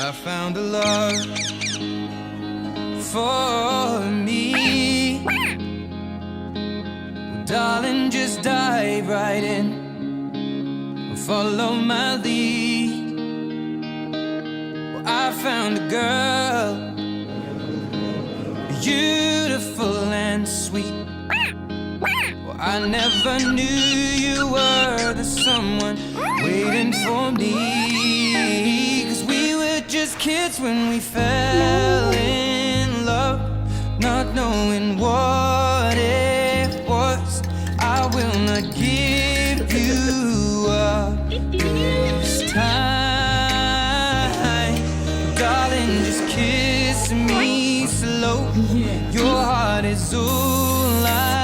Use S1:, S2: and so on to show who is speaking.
S1: I found a love for me. Well, darling, just dive right in, follow my lead. Well, I found a girl, beautiful and sweet. Well, I never knew you were the someone waiting for me. 'Cause we were just kids when we fell in love, not knowing what it was. I will not give you up this time. Darling, just kiss me slow. Your heart is all I